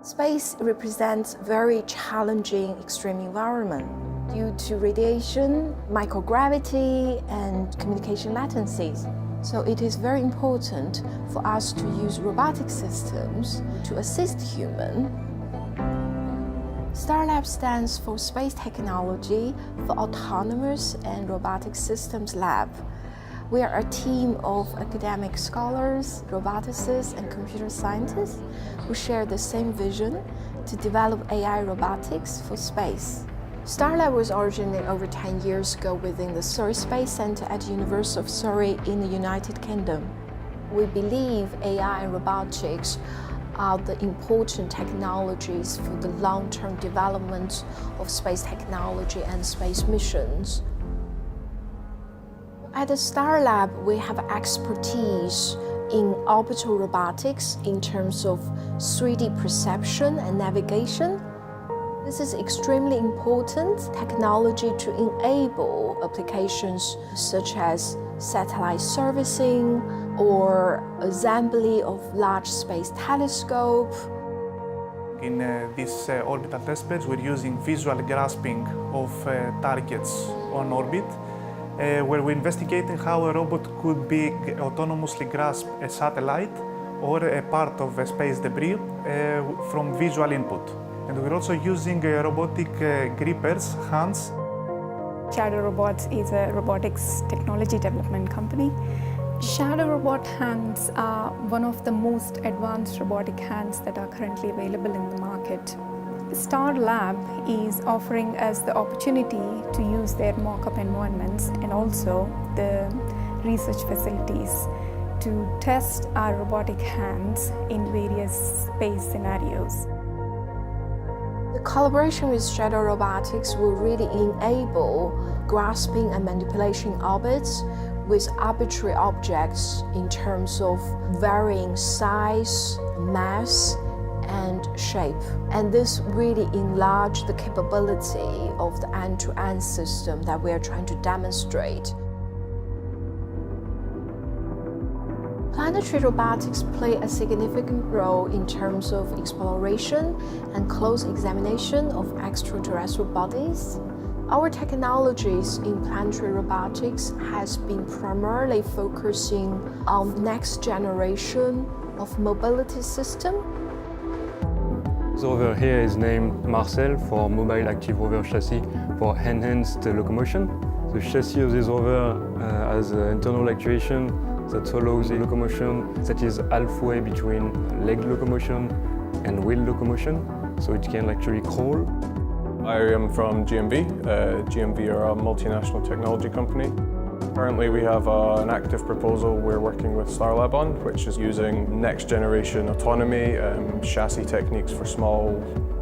Space represents very challenging extreme environment due to radiation, microgravity, and communication latencies. So it is very important for us to use robotic systems to assist human. StarLab stands for Space Technology for Autonomous and Robotic Systems Lab. We are a team of academic scholars, roboticists, and computer scientists who share the same vision to develop AI robotics for space. StarLab was originated over 10 years ago within the Surrey Space Centre at the University of Surrey in the United Kingdom. We believe AI and robotics are the important technologies for the long-term development of space technology and space missions. At the StarLab, we have expertise in orbital robotics in terms of 3D perception and navigation. This is extremely important technology to enable applications such as satellite servicing or assembly of large space telescope. In this orbital testbeds, we're using visual grasping of targets on orbit, where we're investigating how a robot could be autonomously grasp a satellite or a part of a space debris from visual input. And we're also using robotic grippers, hands. Shadow Robots is a robotics technology development company. Shadow Robot hands are one of the most advanced robotic hands that are currently available in the market. StarLab is offering us the opportunity to use their mock-up environments and also the research facilities to test our robotic hands in various space scenarios. The collaboration with Shadow Robotics will really enable grasping and manipulation orbits with arbitrary objects in terms of varying size, mass, and shape. And this really enlarges the capability of the end-to-end system that we are trying to demonstrate. Planetary robotics play a significant role in terms of exploration and close examination of extraterrestrial bodies. Our technologies in planetary robotics has been primarily focusing on next generation of mobility system. The rover here is named Marcel for Mobile Active Rover Chassis for enhanced locomotion. The chassis of this rover has internal actuation that allows a locomotion that is halfway between leg locomotion and wheel locomotion, so it can actually crawl. I am from GMV. GMV are a multinational technology company. Currently we have an active proposal we're working with StarLab on, which is using next generation autonomy, chassis techniques for small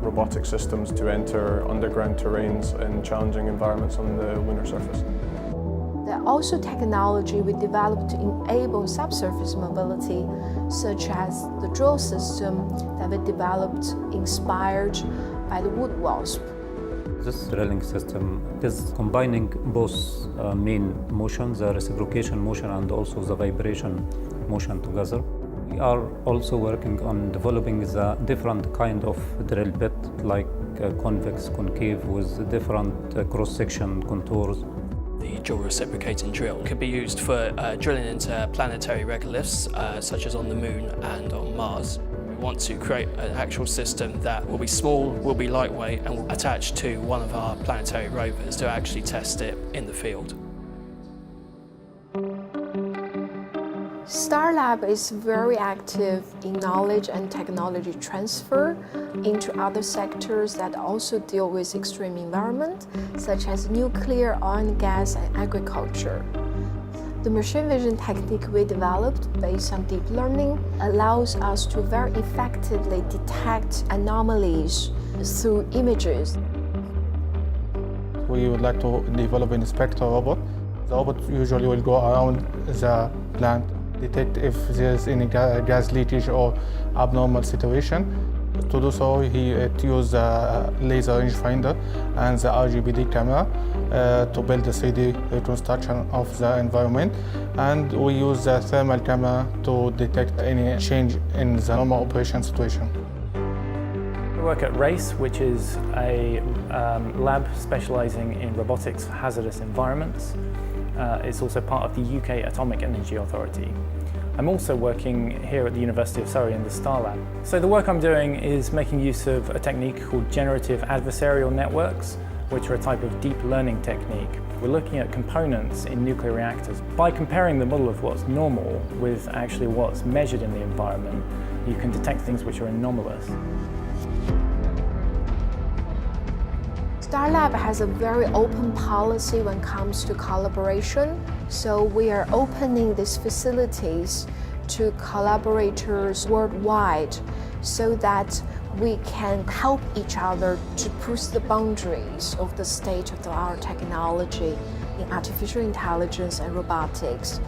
robotic systems to enter underground terrains and challenging environments on the lunar surface. There are also technology we developed to enable subsurface mobility, such as the drill system that we developed inspired by the wood wasp. This drilling system is combining both main motions, the reciprocation motion and also the vibration motion together. We are also working on developing the different kind of drill bit, like convex, concave, with different cross-section contours. The dual reciprocating drill could be used for drilling into planetary regoliths, such as on the Moon and on Mars. We want to create an actual system that will be small, will be lightweight, and will attach to one of our planetary rovers to actually test it in the field. StarLab is very active in knowledge and technology transfer into other sectors that also deal with extreme environment, such as nuclear, oil and gas, and agriculture. The machine vision technique we developed based on deep learning allows us to very effectively detect anomalies through images. We would like to develop an inspector robot. The robot usually will go around the plant, detect if there's any gas leakage or abnormal situation. To do so, he used the laser rangefinder and the RGBD camera to build a 3D reconstruction of the environment. And we use the thermal camera to detect any change in the normal operation situation. I work at RACE, which is a lab specialising in robotics for hazardous environments. It's also part of the UK Atomic Energy Authority. I'm also working here at the University of Surrey in the STAR Lab. So the work I'm doing is making use of a technique called generative adversarial networks, which are a type of deep learning technique. We're looking at components in nuclear reactors. By comparing the model of what's normal with actually what's measured in the environment, you can detect things which are anomalous. STAR Lab has a very open policy when it comes to collaboration, so we are opening these facilities to collaborators worldwide so that we can help each other to push the boundaries of the state-of-the-art technology in artificial intelligence and robotics.